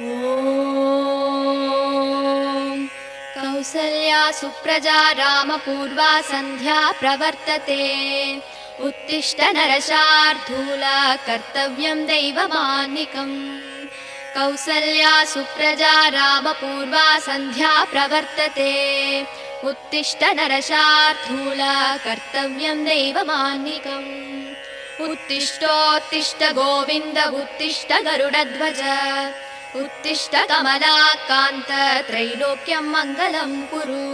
ॐ कौसल्या सुप्रजा रामपूर्वा सन्ध्या प्रवर्तते। उत्तिष्ठ नरशार्दूल कर्तव्यं दैवमान्निकम्। कौसल्या सुप्रजा रामपूर्वा सन्ध्या प्रवर्तते। उत्तिष्ठ नरशार्दूल कर्तव्यं दैवमान्निकम्। उत्तिष्ठोत्तिष्ठ गोविन्द उत्तिष्ठ गरुडध्वज। उत्तिष्ठ कमलाकान्त त्रैलोक्यं मङ्गलं कुरु।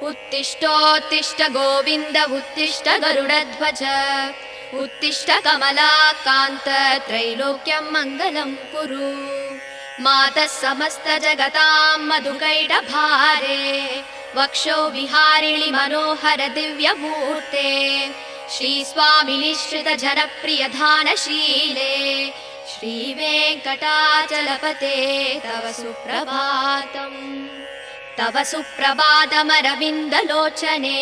उत्तिष्ठोत्तिष्ठ गोविन्द उत्तिष्ठ गरुडध्वज। उत्तिष्ठ कमलाकान्त त्रैलोक्यं मङ्गलं कुरु। मातः समस्त जगतां मधुकैटभारे वक्षो विहारिणि मनोहर दिव्यमूर्ते। श्रीस्वामिनिश्रित जनप्रिय धानशीले श्रीवेङ्कटाचलपते तव सुप्रभातम्। तव सुप्रभातमरविन्दलोचने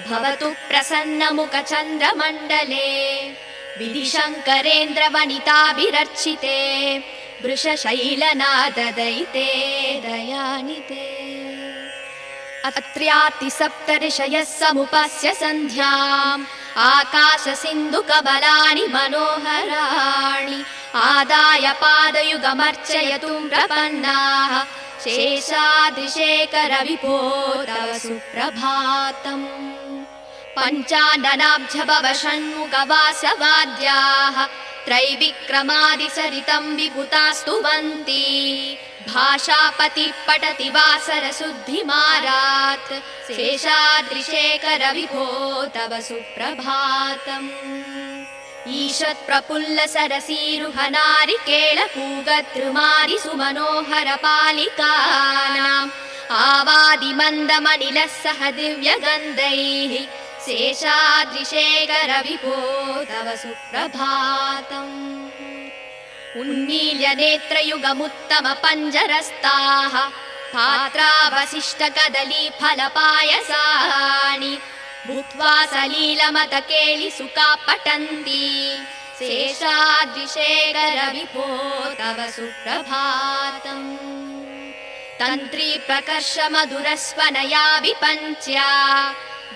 भवतु प्रसन्नमुखचन्द्रमण्डले। विधिशङ्करेन्द्रवनिताभिरर्चिते वृषशैलनाददयिते दयानिते। अत्र्यातिसप्तऋषयः समुपस्य सन्ध्याम् आकाशसिन्धुकमलानि मनोहराणि आदाय पादयुगमर्चयतुं प्रपन्नाः। शेषाद्रिशेखरविभो तव सुप्रभातम्। पञ्चाननाब्जभव षण्मुखवासवाद्याः त्रैविक्रमादिसरितं विभुतास्तुवन्ति। भाषापतिः पठति वासरशुद्धिमारात् शेषाद्रिशेखरविभो तव सुप्रभातम्। ईषत्प्रफुल्ल सरसीरुहनारिकेळपूगद्रुमारि सुमनोहर पालिकानाम् आवादिमन्दमनिलः सह दिव्यगन्धैः शेषाद्रिशेखरविभो तव सुप्रभातम्। उन्मील्य नेत्रयुगमुत्तम पञ्जरस्ताः पात्रावशिष्टकदलीफलपायसानि भूत्वा सलीलमतकेलिसुखा पठन्ति शेषाद्रिशेखरविभो तव सुप्रभातम्। तन्त्री प्रकर्ष मधुरस्वनया विपञ्च्या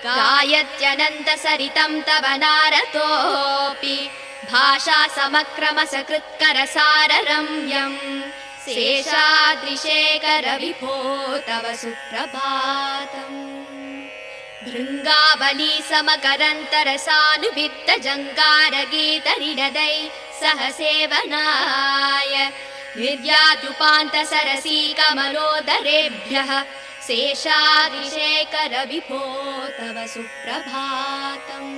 गायत्यनन्तसरितं तव नारतोऽपि भाषा समक्रमसकृत्करसाररम्यम् शेषाद्रिशेखरविभो तव सुप्रभातम्। भृङ्गावली समकरन्तरसानुवित्तजङ्गारगीतनिनदै सह सेवनाय निर्यात्युपान्तसरसी कमलोदरेभ्यः शेषाद्रिशेखरविभो तव सुप्रभातम्।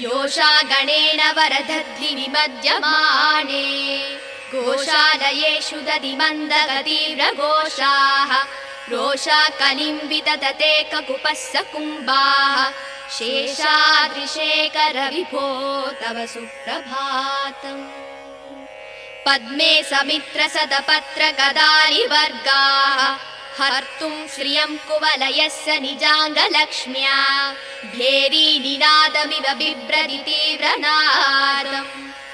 योषा गणेन वरदध्रिविमध्यमाने गोशालयेषु दधिमन्दगतीव्रघोषाः रोषा कलिं विदधते ककुपस्य कुम्भाः शेषाद्रिशेखरविभो तव सुप्रभातम्। पद्मे समित्रसदपत्र गदालिवर्गाः हर्तुं श्रियं कुवलयस्य निजाङ्गलक्ष्म्या भेरीनिनादमिव बिभ्रति तीव्रनादम्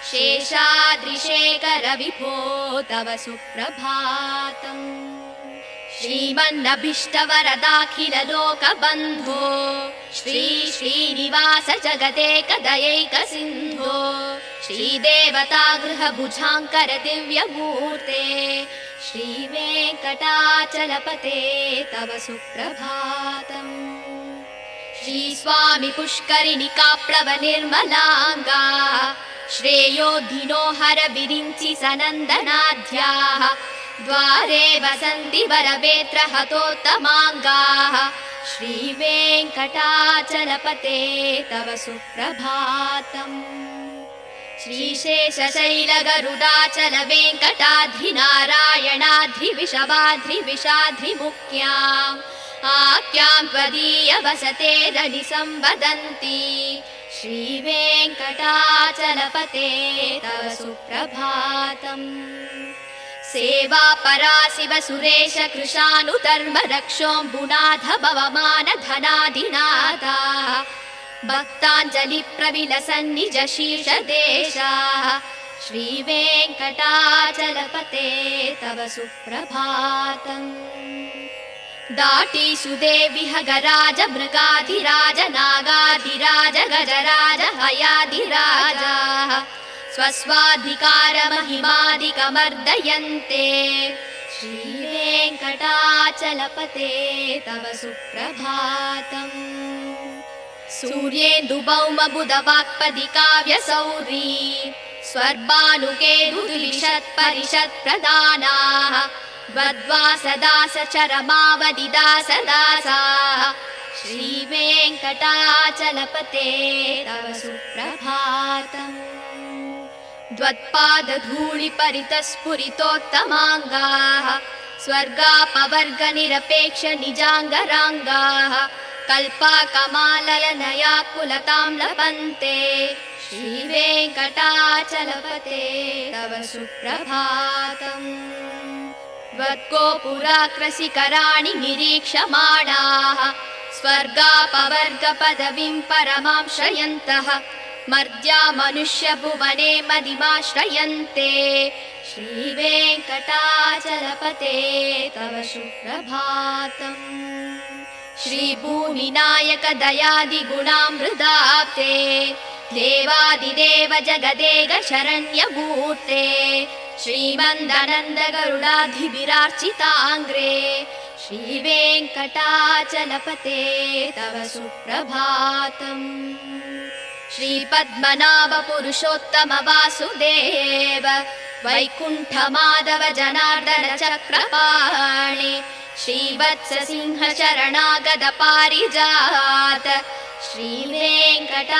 शेषाद्रिशेखरविभो तव सुप्रभातम्। श्रीमन्नभीष्टवरदाखिललोकबन्धो श्री श्रीनिवास जगदेकदयैकसिन्धो श्रीदेवतागृहभुजाङ्कर दिव्यमूर्ते श्रीवेङ्कटाचलपते तव सुप्रभातम्। श्रीस्वामि पुष्करिणिकाप्लव निर्मलाङ्गा श्रेयोधिनो हर विरिञ्चि सनन्दनाध्याः द्वारे वसन्ति वरवेत्र हतोत्तमाङ्गाः श्रीवेङ्कटाचलपते तव सुप्रभातम्। श्रीशेषशैलगरुडाचल वेङ्कटाद्रिनारायणाद्रिविषवाद्रिविषाद्रिमुख्याम् आख्यां त्वदीय वसते रनि संवदन्ति श्रीवेङ्कटाचलपते तव सुप्रभातम्। सेवा परा शिव सुरेश कृशानुधर्म रक्षोऽम्बुनाथ भवमान धनाधिनाथा भक्ताञ्जलि प्रविलसन् निज शीर्षदेशाः श्रीवेङ्कटाचलपते तव सुप्रभातम् दाटी सुदेविह गराज मृगाधिराज नागाधिराज गजराज हयाधिराजाः स्वस्वाधिकारमहिमादिकमर्दयन्ते श्रीवेङ्कटाचलपते तव सुप्रभातम् सूर्येन्दुभौमबुधवाक्पदिकाव्यसौरी स्वर्भानुकेतुद्विषत्परिषत्प्रदानाः वद्वासदासचरमावदिदासदासाः श्रीवेङ्कटाचलपते तव सुप्रभातम् द्वत्पादधूलिपरितस्फुरितोत्तमाङ्गाः स्वर्गापवर्गनिरपेक्ष निजाङ्गराङ्गाः कल्पाकमालयनयाकुलतां लपन्ते श्रीवेङ्कटाचलपते तव सुप्रभातम् त्वद्गोपुराकृशिखराणि निरीक्षमाणाः स्वर्गापवर्गपदवीं परमां श्रयन्तः मर्त्या मनुष्यभुवने मदिमाश्रयन्ते श्रीवेङ्कटाचलपते तव सुप्रभातम् श्रीभूमिनायक दयादिगुणामृताप्ते देवादिदेव जगदेक शरण्यमूर्ते श्रीमन्दनन्द गरुडाधिभिरार्चिताङ्ग्रे श्रीवेङ्कटाचलपते तव सुप्रभातम् श्रीपद्मनाभ पुरुषोत्तम वासुदेव वैकुण्ठमाधव जनार्दन चक्रपाणि श्रीवत्स सिंह शरणागत पारिजात श्रीवेङ्कटाचलपते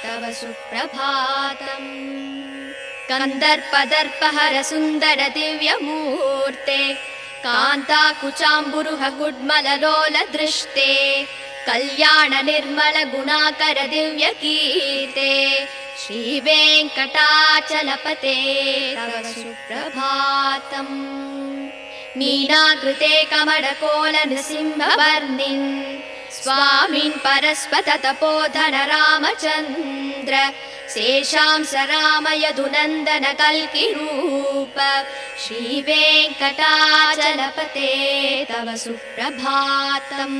तव सुप्रभातम् कन्दर्पदर्पहर सुन्दर दिव्यमूर्ते कान्ताकुचाम्बुरुह कुड्मललोल दृष्टे कल्याण निर्मल गुणाकर दिव्यकीर्ते श्रीवेङ्कटाचलपते तव सुप्रभातम् मीनाकृते कमलकोल नृसिंहवर्णिन् स्वामिन् परस्पत तपोधन रामचन्द्र शेषांस राम यदुनन्दन कल्किरूप श्रीवेङ्कटाचलपते तव सुप्रभातम्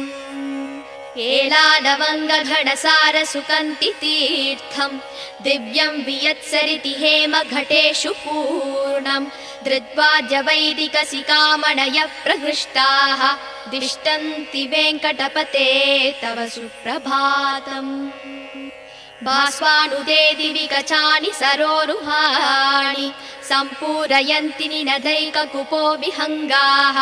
एलानवङ्गघनसार सुकन्ति तीर्थम् दिव्यं वियत्सरिति हेम घटेषु पूर्णम् धृत्वाद्य वैदिकसिकामणय प्रहृष्टाः दिष्टन्ति वेङ्कटपते तव सुप्रभातम् भास्वानुदे दिवि कचानि सरोरुहाणि सम्पूरयन्ति निनदैककुपो विहङ्गाः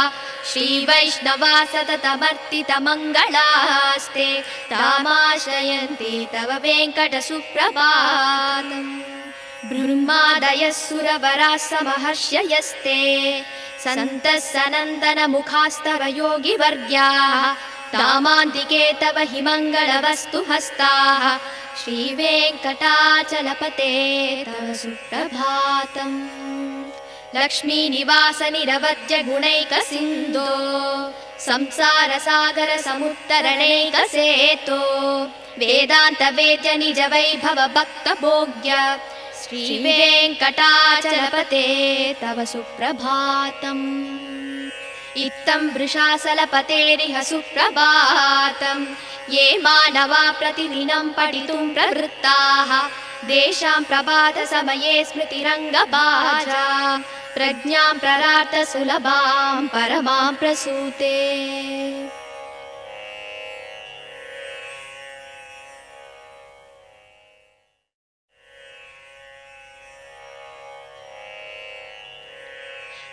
श्रीवैष्णवा सततमर्तितमङ्गलास्ते तामाश्रयन्ति तव वेङ्कटसुप्रभातम् ब्रह्मादयः सुरवराः समहर्षयस्ते सन्तः सनन्दनमुखास्तव योगिवर्ग्याः तामान्तिके तव हि मङ्गलवस्तु हस्ताः श्रीवेङ्कटाचलपते तव सुप्रभातम् लक्ष्मीनिवास निरवद्य गुणैकसिन्धो संसारसागर समुत्तरणैकसेतो वेदान्त वेद्य निज वैभव भक्तभोग्य श्रीवेङ्कटाचलपते तव सुप्रभातम् इत्थं वृषाचलपतेरिह सुप्रभातम् ये मानवा प्रतिदिनं पठितुं प्रवृत्ताः तेषां प्रभातसमये स्मृतिरङ्गभाजा प्रज्ञां प्ररार्थ सुलभां परमां प्रसूते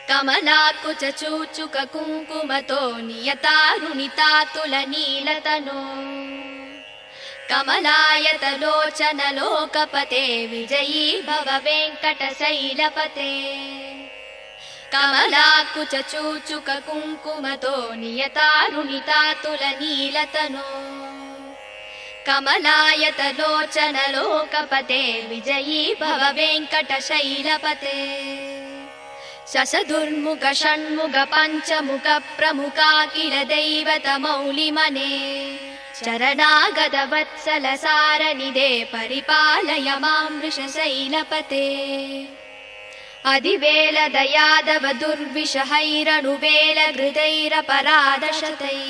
कमलाकुचूचुक कुङ्कुमतो नियतारुणितातुलनीलतनो कमलायतलोचन लोकपते विजयी भव वेङ्कटशैलपते कमलाकुचूचुक कुङ्कुमतो नियतारुणितातुलनीलतनो कमलायतलोचन लोकपते विजयी भव वेङ्कटशैलपते शशदुर्मुख षण्मुख पञ्चमुख प्रमुखा किल दैवतमौलिमने चरणागतवत्सलसारनिधे परिपालय मां वृषशैलपते अधिवेलदयादव दुर्विषहैरनुवेलघृतैरपराधशतैः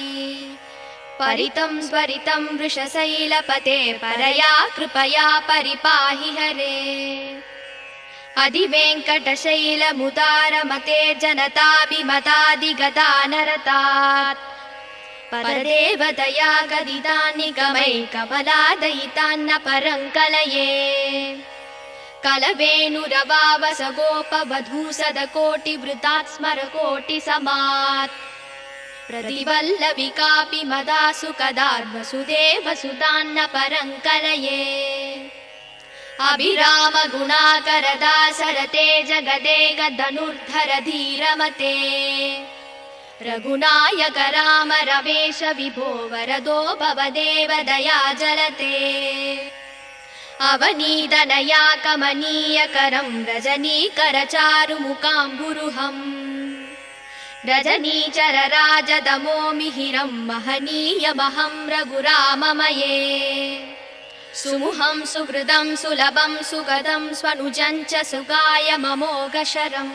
परितं स्वरितं वृषशैलपते परया कृपया परिपाहि हरे अधिवेङ्कटशैलमुदारमते जनताभिमतादिगदानरतात् परदेवतया गदितान्निगमै कमलादयितान्न परङ्कलये कलवेणुरवावस गोपवधूसदकोटिवृतात् स्मरकोटिसमात् प्रतिवल्लविकापि मदासु कदार्वसुदेवसुतान्न परङ्कलये अभिराम गुणाकरदासरते जगदेक धनुर्धर धीरमते रघुनायक राम रमेश विभो वरदो भवदेव दया जलते अवनीतनया कमनीयकरं रजनीकर चारुमुकाम्बुरुहम् रजनीचर राजदमो मिहिरं महनीयमहं रघुराममये सुमुहं सुहृदं सुलभं सुगदं स्वनुजं च सुगाय ममोघशरम्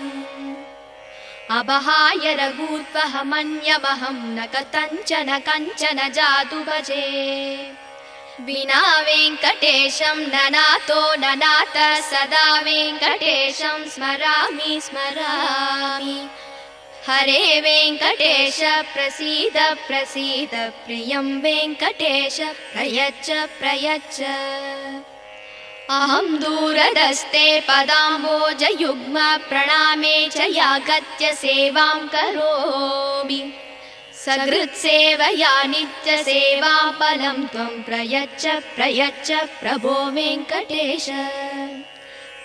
अबहाय रघूत्वहमन्यमहं न कथञ्चन कञ्चन जातु भजे विना वेङ्कटेशं ननातो ननाथ सदा वेङ्कटेशं स्मरामि स्मरामि हरे वेङ्कटेश प्रसीद प्रसीद प्रियं वेङ्कटेश प्रयच्छ प्रयच्छ अहं दूरदस्ते पदाम्बोजयुग्म प्रणामे च यागत्य सेवां करोमि सकृत्सेवया नित्यसेवाफलं त्वं प्रयच्छ प्रयच्छ प्रभो वेङ्कटेश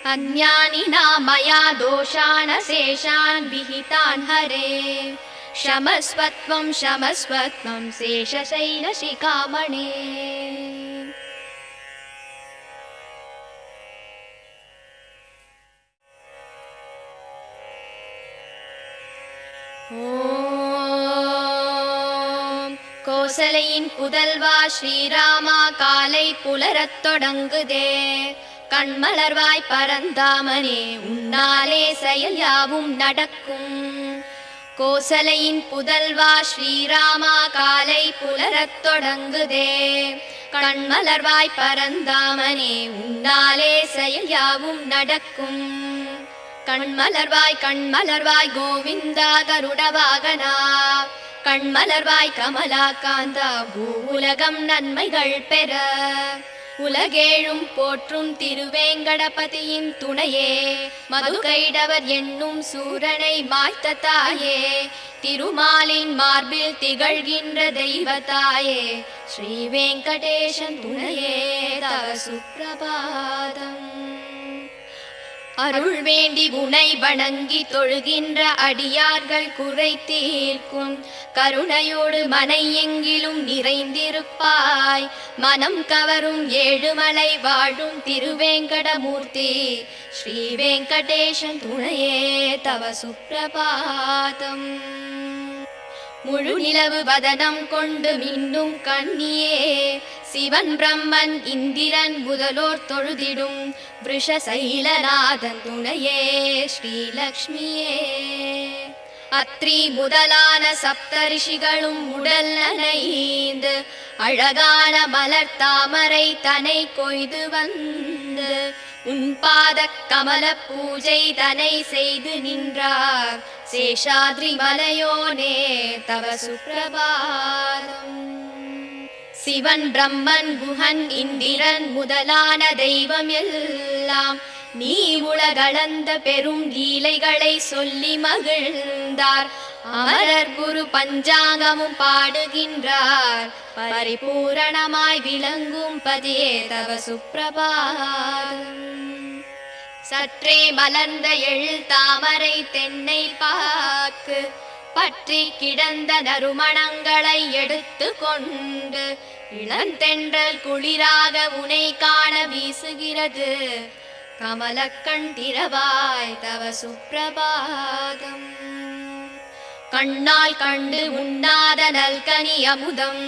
अन्यानि नामया दोषान् शेषान् विहितान् हरे क्षमस्वत्वं क्षमस्वत्वं शेषशैलशिखामणे கோசலையின் புதல்வா ஸ்ரீராமா காலை புலரத் தொடங்குதே கண்மலர்வாய் பரந்தாமனே உன்னாலே செயல் யாவும் நடக்கும் கோசலையின் புதல்வா ஸ்ரீராமா காலை புலரத் தொடங்குதே கண்மலர்வாய் பரந்தாமனே உன்னாலே செயல் யாவும் நடக்கும் கண்மலர்வாய் கோவிந்தா கருட வாகனா கண்மலர்வாய் கமலா காந்தா பூவுலகம் நன்மைகள் பெற உலகேழும் போற்றும் திருவேங்கடபதியின் துணையே மதுகைடவர் என்னும் சூரனை மாய்த்த தாயே திருமாலின் மார்பில் திகழ்கின்ற தெய்வத்தாயே ஸ்ரீ வெங்கடேசன் துணையே தவ சுப்பிரபாதம் அருள் வேண்டி உனை வணங்கி தொழுகின்ற அடியார்கள் குறை தீர்க்கும் கருணையோடு மனை எங்கிலும் நிறைந்திருப்பாய் மனம் கவரும் ஏழுமலை வாழும் திருவேங்கடமூர்த்தி ஸ்ரீ வெங்கடேசன் துணையே தவ சுப்பிரபாதம் முழு நிலவு வதனம் கொண்டு மின்னும் கண்ணியே சிவன் பிரம்மன் இந்திரன் முதலோர் தொழுதிடும் விருஷசைலநாதன் துணையே ஸ்ரீலக்ஷ்மியே அத்ரி முதலான சப்தரிஷிகளும் உடல் நனைந்து அழகான மலர் தாமரை தனை கொய்து வந்து உன் பாத கமல பூஜை தனை செய்து நின்றார் சேஷாத்ரி மலையோனே தவ சுப்பிரபாதம் சிவன் பிரம்மன் குஹன் இந்திரன் முதலான தெய்வம் எல்லாம் நீ உலகளந்த பெரும் லீலைகளை சொல்லி மகிழ்ந்தார் அமரர் குரு பஞ்சாங்கமும் பாடுகின்றார் பரிபூரணமாய் விளங்கும் பதியே தவ சுப்பிரபாதம் சற்றே மலர்ந்த எழில் தாமரை தென்னை பாக்கு பற்றி கிடந்த நறுமணங்களை எடுத்து கொண்டு இளந்தென்றல் குளிராக உனை காண வீசுகிறது கமலக்கண் திறவாய் தவ சுப்பிரபாதம் கண்ணால் கண்டு உண்ணாத நல்கனி அமுதம்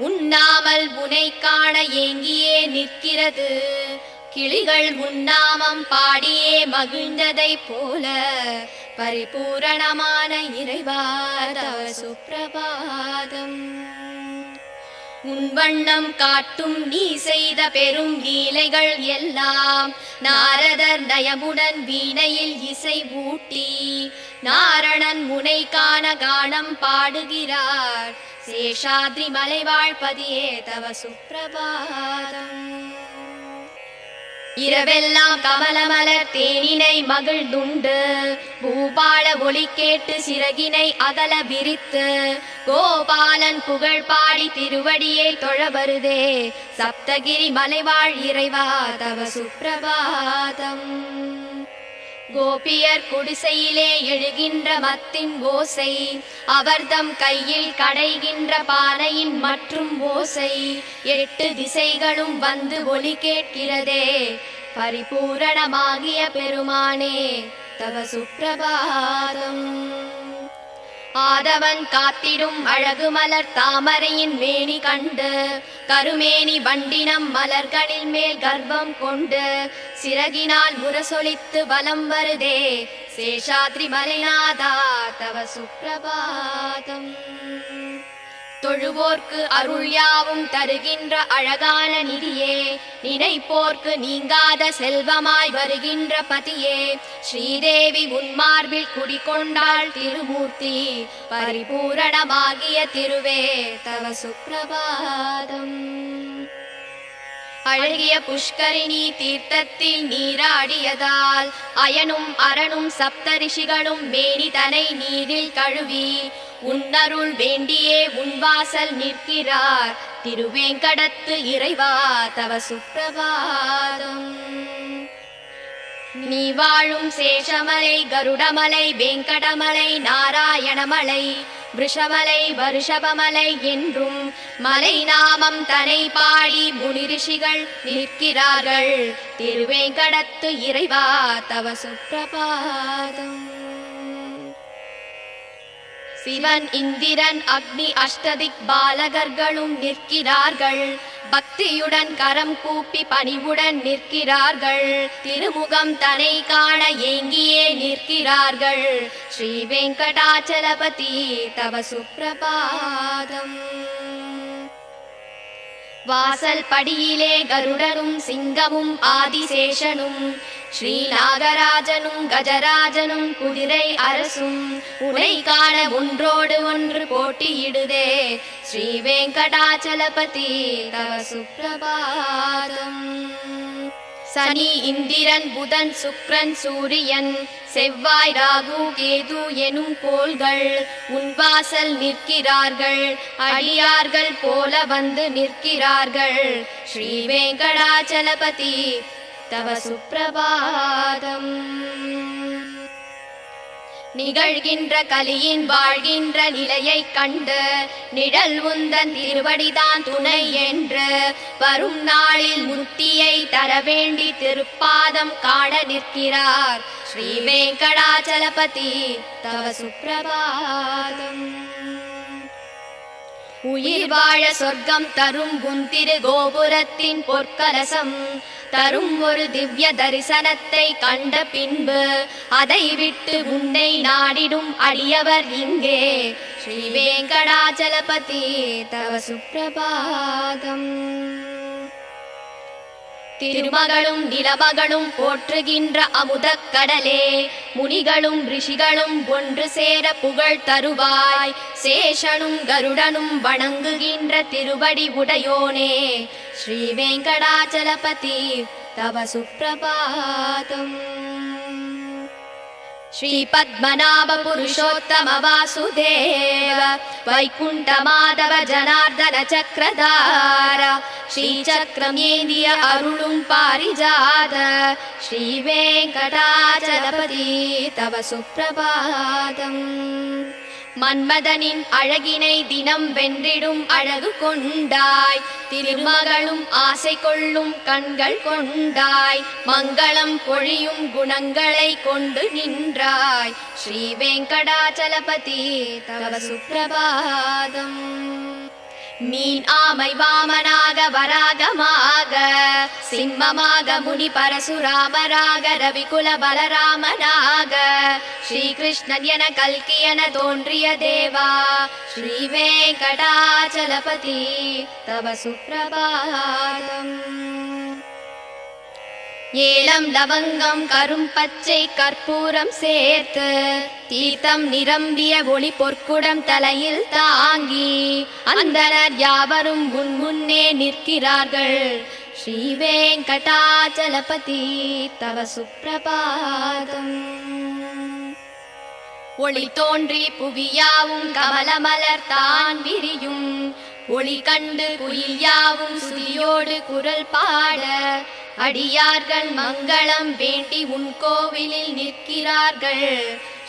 உண்ணாமல் உனை காண ஏங்கியே நிற்கிறது. கிளிகள் உன்னாமம் பாடியே மகிழ்ந்ததைப் போல பரிபூரணமான இறைவா தவ சுப்பிரபாதம். உன் வண்ணம் காட்டும் நீ செய்த பெரும் லீலைகள் எல்லாம் நாரதர் நயமுடன் வீணையில் இசை ஊட்டி நாரணன் முனை காண கானம் பாடுகிறார். சேஷாத்ரி மலைவாழ்பதியே தவ சுப்பிரபாதம். இரவெல்லாம் கமலமலர் தேனினை மகிழ்ந்துண்டு பூபால ஒளி கேட்டு சிறகினை அகல விரித்து கோபாலன் புகழ் பாடி திருவடியை தொழ வருதே சப்தகிரி மலைவாழ் இறைவா தவ சுப்பிரபாதம். கோபியர் குடிசையிலே எழுகின்ற மத்தின் ஓசை அவர்தம் கையில் கடைகின்ற பானையின் மற்றும் ஓசை 8 திசைகளும் வந்து ஒலி கேட்கிறதே பரிபூரணமாகிய பெருமானே தவ சுப்பிரபாதம். ஆதவன் காத்திடும் அழகு மலர் தாமரையின் மேனி கண்டு கருமேனி வண்டினம் மலர்களில் மேல் கர்ப்பம் கொண்டு சிறகினால் முரசொலித்து வலம் வருதே சேஷாத்ரி மலைநாதா தவ சுப்பிரபாதம். தொழுவோர்க்கு அருள் யாவும் தருகின்ற அழகான நிதியே நினைப்போர்க்கு நீங்காத செல்வமாய் வருகின்ற பதியே ஸ்ரீதேவி உன்மார்பில் குடிகொண்டாள் திருமூர்த்தி பரிபூரணமாகிய திருவே தவ சுப்பிரபாதம். அழகிய புஷ்கரிணி தீர்த்தத்தில் நீராடியதால் அயனும் அரணும் சப்தரிஷிகளும் மேனி தனை நீரில் கழுவி உன்னருள் வேண்டியே உன்வாசல் நிற்கிறார் திருவேங்கடத்து இறைவா தவ சுப்பிரபாதம். நீ வாழும் சேஷமலை கருடமலை வேங்கடமலை நாராயணமலை விஷமலை வருஷபமலை என்றும் மலை நாமம் தனை பாடி முனிரிஷிகள் நிற்கிறார்கள் திருவேங்கடத்து இறைவா தவ சுப்பிரபாதம். சிவன் இந்திரன் அக்னி அஷ்டதிக் பாலகர்களும் நிற்கிறார்கள் பக்தியுடன் கரம் கூப்பி பணிவுடன் நிற்கிறார்கள் திருமுகம் தனை காண ஏங்கியே நிற்கிறார்கள் ஸ்ரீ வெங்கடாச்சலபதி தவ சுப்பிரபாதம். வாசல் படியிலே கருடனும் சிங்கமும் ஆதிசேஷனும் ஸ்ரீ நாகராஜனும் கஜராஜனும் குதிரை அரசும் உனை காண ஒன்றோடு ஒன்று போட்டியிடுதே ஸ்ரீ வெங்கடாச்சலபதி தவ சுப்பிரபாதம். சனி இந்திரன் புதன் சுக்ரன் சூரியன் செவ்வாய் ராகு கேது எனும் கோள்கள் உன்வாசல் நிற்கிறார்கள் அடியார்கள் போல வந்து நிற்கிறார்கள் ஸ்ரீ வெங்கடாச்சலபதி தவ சுப்பிரபாதம். நிகழ்கின்ற கலியின் வாழ்கின்ற நிலையை கண்டு நிழல் உந்தன் திருவடிதான் துணை என்று வரும் நாளில் முத்தியை தர வேண்டி திருப்பாதம் காண நிற்கிறார் ஸ்ரீ வெங்கடாச்சலபதி தவ சுப்பிரபாதம். உயிர் வாழ சொர்க்கம் தரும் உன் திரு கோபுரத்தின் பொற்கலசம் தரும் ஒரு திவ்ய தரிசனத்தை கண்ட பின்பு அதை விட்டு உன்னை நாடிடும் அடியவர் இங்கே ஸ்ரீ வெங்கடாச்சலபதி தவ சுப்பிரபாதம். திருமகளும் நிலமகளும் போற்றுகின்ற அமுதக் கடலே முனிகளும் ரிஷிகளும் ஒன்று சேர புகழ் தருவாய் சேஷனும் கருடனும் வணங்குகின்ற திருவடி உடையோனே ஸ்ரீ வெங்கடாச்சலபதி தவ சுப்பிரபாதம். ஸ்ரீ பத்மநாப புருஷோத்தம வாசுதேவ வைகுண்ட மாதவ ஜனார்தன சக்கரதார ஸ்ரீ சக்கரம் ஏந்திய அருளும் பாரிஜாத ஸ்ரீ வெங்கடாச்சலபதி தவ சுப்பிரபாதம். மன்மதனின் அழகினை தினம் வென்றிடும் அழகு கொண்டாய் திருமகளும் ஆசை கொள்ளும் கண்கள் கொண்டாய் மங்களம் பொழியும் குணங்களை கொண்டு நின்றாய் ஸ்ரீ வெங்கடாச்சலபதி தவ சுப்பிரபாதம். மீன் ஆமை வாமனாக வராகமாக சிம்மமாக முனி பரசுராமராக ரவிகுல பலராமனாக ஸ்ரீகிருஷ்ணன் என கல்கி என தோன்றிய தேவா ஸ்ரீ வெங்கடாச்சலபதி தவ சுப்ரபாதம். ஏலம் லவங்கம் கரும்பச்சை கற்பூரம் சேர்த்து தீர்த்தம் நிரம்பிய ஒளி பொற்குடம் தலையில் தாங்கி அந்தனர் யாவரும் முன்னே நிற்கிறார்கள். ஸ்ரீ வெங்கடாச்சலபதி தவ சுப்ரபாதம். ஒளி தோன்றி புவியாவும் கமலமலர் தான் விரியும் ஒளி கண்டு குயில் யாவும் சுதியோடு குரல் பாட அடியார்கள் மங்களம் வேண்டி உன் கோவிலில் நிற்கிறார்கள்.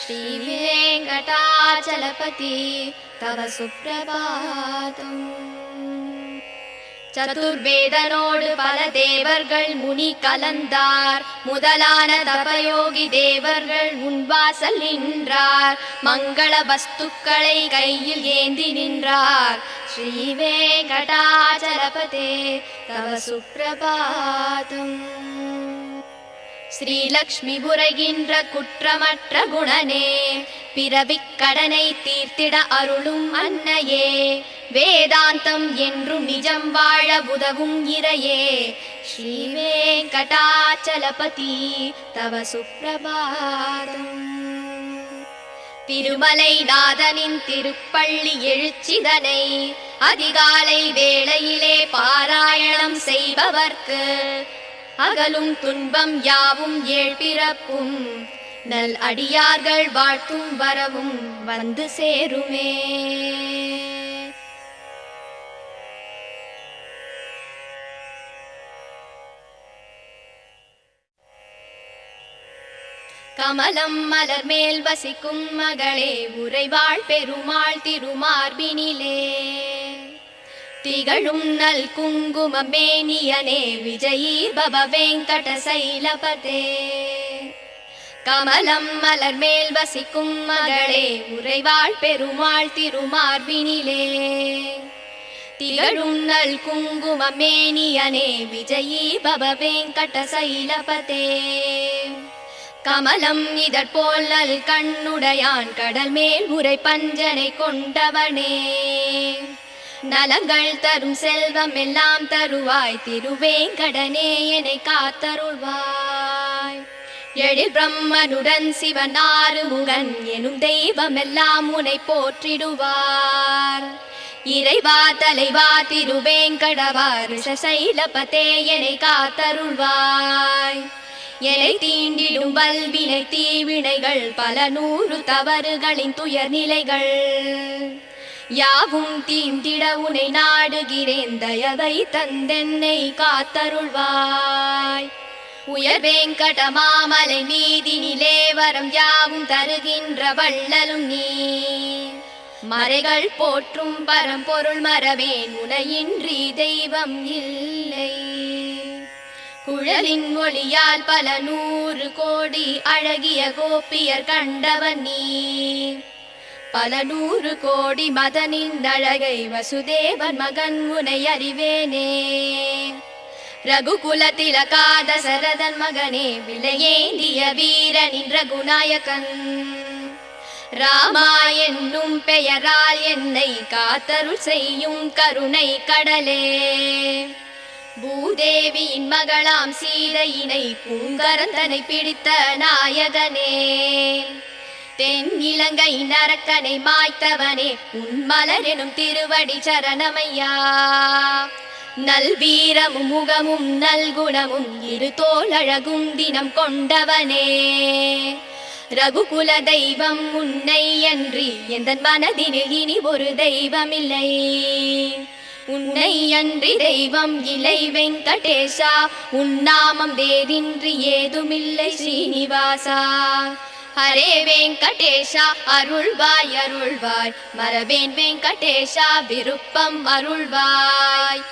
ஸ்ரீ வெங்கடாச்சலபதி தவ சுப்ரபாதம். சதுர்வேதனோடு பல தேவர்கள் முனி கலந்தார் முதலான தபயோகி தேவர்கள் உன்வாசல் நின்றார். மங்கள வஸ்துக்களை கையில் ஏந்தி நின்றார். ஸ்ரீ வெங்கடாச்சலபதி தவ சுப்ரபாதம். ஸ்ரீலக்ஷ்மி புரைகின்ற குற்றமற்ற குணனே பிறவிக் கடனை தீர்த்திட அருளும் அன்னையே வேதாந்தம் என்றும் நிஜம் வாழ உதவும் இறையே. ஸ்ரீ வெங்கடாச்சலபதி தவ சுப்ரபாதம். திருமலை நாதனின் திருப்பள்ளி எழுச்சிதனை அதிகாலை வேளையிலே பாராயணம் செய்பவர்க்கு அகலும் துன்பம் யாவும் ஏழ்பிறப்பும் நல் அடியார்கள் வாழ்த்தும் வரவும் வந்து சேருமே. கமலம் மலர் மேல் வசிக்கும் மகளே உறைவாள் பெருமாள் திருமார்பினிலே திகழும் நல் குங்கும மேனியனே விஜயீ பவ வெங்கட சைலபதே. கமலம் மலர் மேல் வசிக்கும் மகளே உறைவாள் பெருமாள் திருமார்பினிலே திகழும் நல் குங்கும மேனியனே விஜயீ பவ வெங்கட சைலபதே. கமலம் இதற்போல் நல் கண்ணுடையான் கடல் மேல் உரை பஞ்சனை கொண்டவனே நலங்கள் தரும் செல்வம் எல்லாம் தருவாய் திருவேங்கடனே என்னை காத்தருள்வாய். எழில் பிரம்மனுடன் சிவன் ஆறுமுகன் எனும் தெய்வம் எல்லாம் உன்னை போற்றிடுவார். இறைவா தலைவா திருவேங்கடவா ரிஷசைலபதே என்னை காத்தருள்வாய். என்னை தீண்டிடும் வல்வினை தீவினைகள் பல நூறு தவறுகளின் துயர் நிலைகள் யாவும் தீந்திட உனை நாடுகிறேன் தயவை தந்தென்னை காத்தருள்வாய். உயர் வெங்கட மாமலை மீதினிலே வரம் யாவும் தருகின்ற வள்ளலும் நீ மறைகள் போற்றும் பரம்பொருள் மறவேன் உனையின்றி தெய்வம் இல்லை. குழலின் ஒளியால் பல நூறு கோடி அழகிய கோபியர் கண்டவன் நீ பல நூறு கோடி மதனின் அழகை வசுதேவன் மகன் உனை அறிவேனே. ரகுகுல திலகாத சரதன் மகனே விலையேந்திய வீரனின் ரகுநாயகன் ராமா என்னும் பெயரால் என்னை காத்தருள் செய்யும் கருணை கடலே. பூதேவியின் மகளாம் சீதையினை பூங்கரந்தனை பிடித்த நாயகனே தென் இலங்கை நரக்கனை மாய்த்தவனே உன் மலர் எனும் திருவடி சரணமையா. நல்வீரமும் முகமும் நல்குணமும் இரு தோளழகும் தினம் கொண்டவனே ரகுகுல தெய்வம் உன்னை அன்றி எந்தன் மனதினில் இனி ஒரு தெய்வமில்லை. உன்னை அன்றி தெய்வம் இலை வெங்கடேஷா உன் நாமம் வேறின்றி ஏதுமில்லை ஸ்ரீனிவாசா. ஹரே வெங்கடேஷா அருள்வாய் அருள்வாய் மரவேன் வெங்கடேஷா விருப்பம் அருள்வாய்.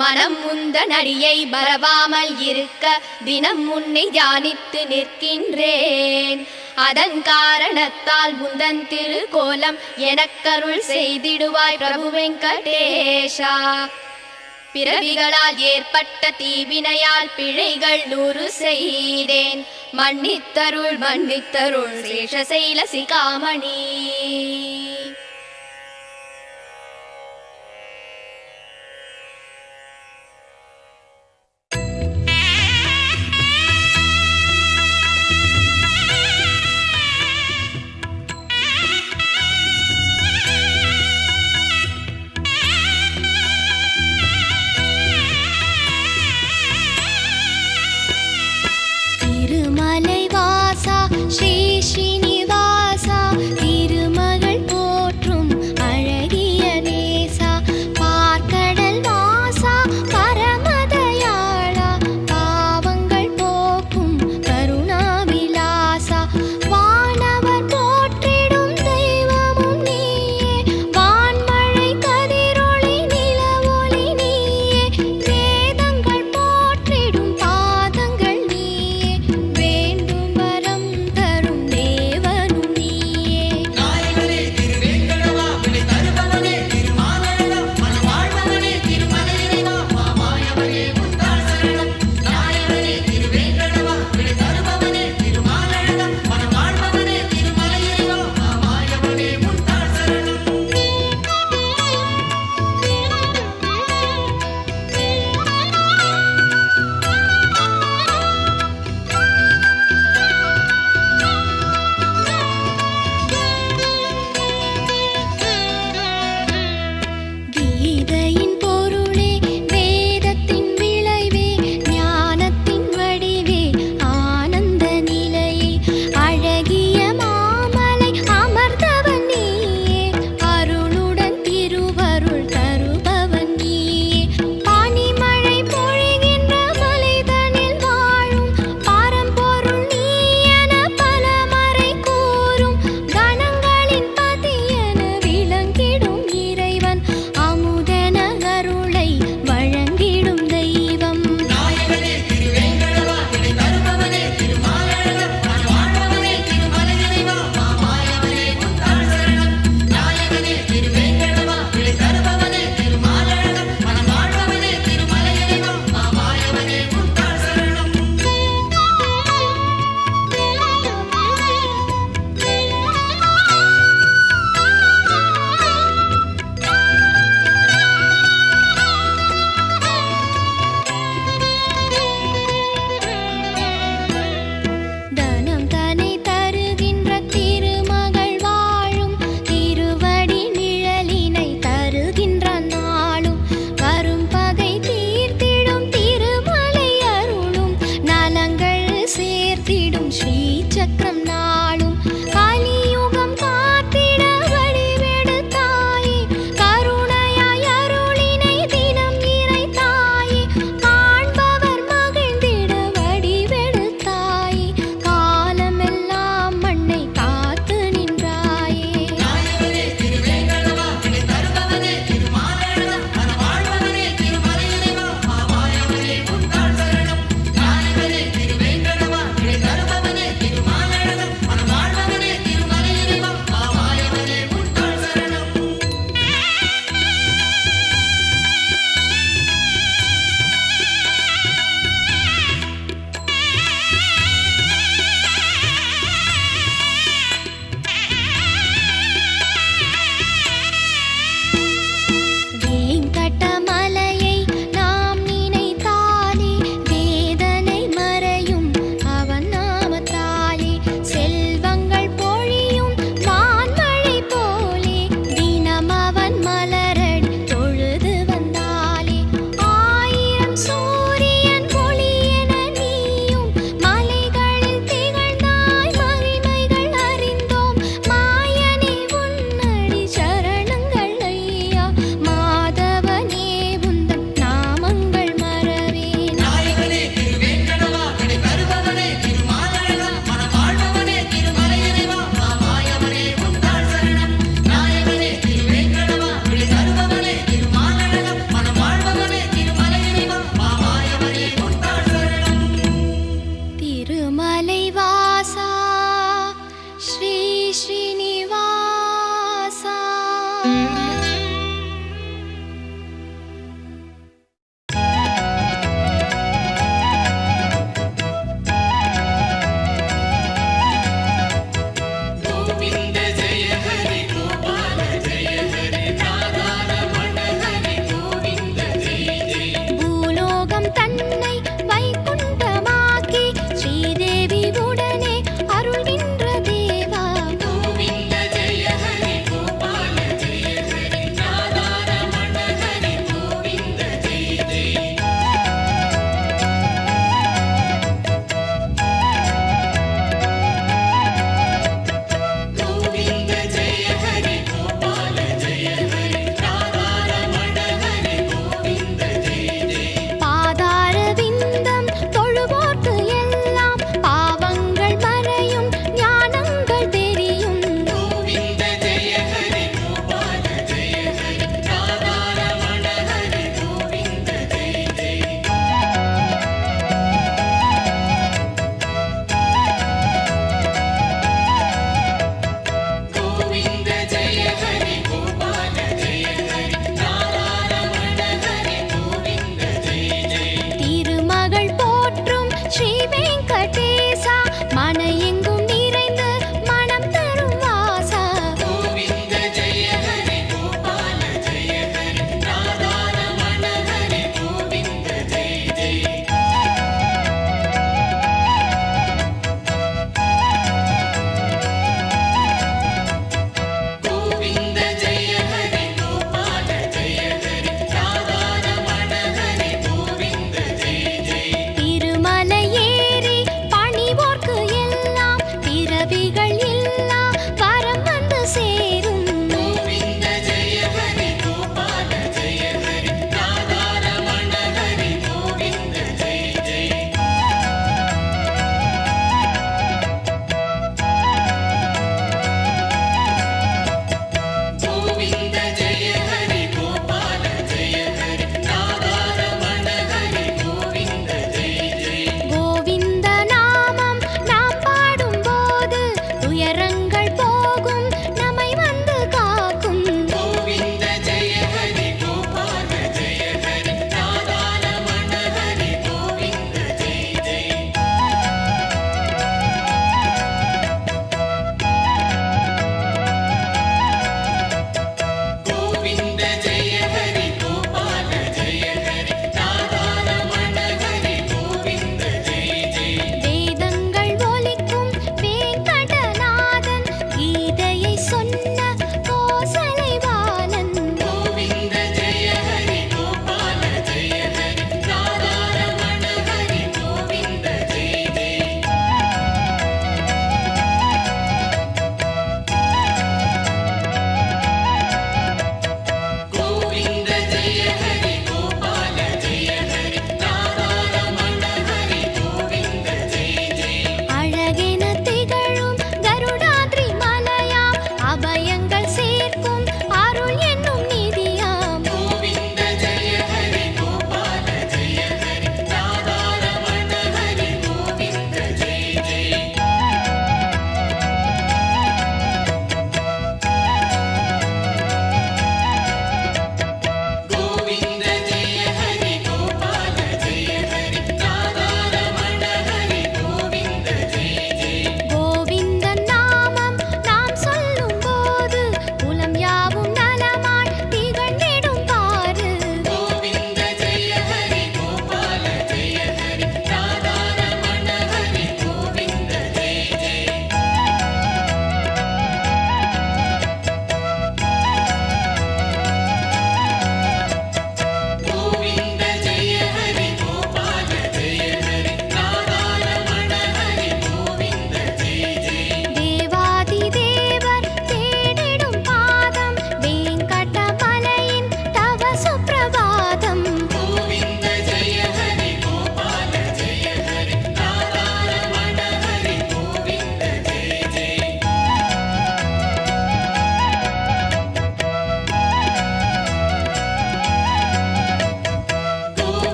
மனம் முந்த நடியை மறவாமல் இருக்க தினம் உன்னை தியானித்து நிற்கின்றேன். அதன் காரணத்தால் முந்தன் திருக்கோலம் எனக்கருள் செய்திடுவாய் பிரபு வெங்கடேஷா. பிறவிகளால் ஏற்பட்ட தீவினையால் பிழைகள் 100 செய்தேன், மன்னித்தருள் மன்னித்தருள் சேஷசைல சிகாமணி.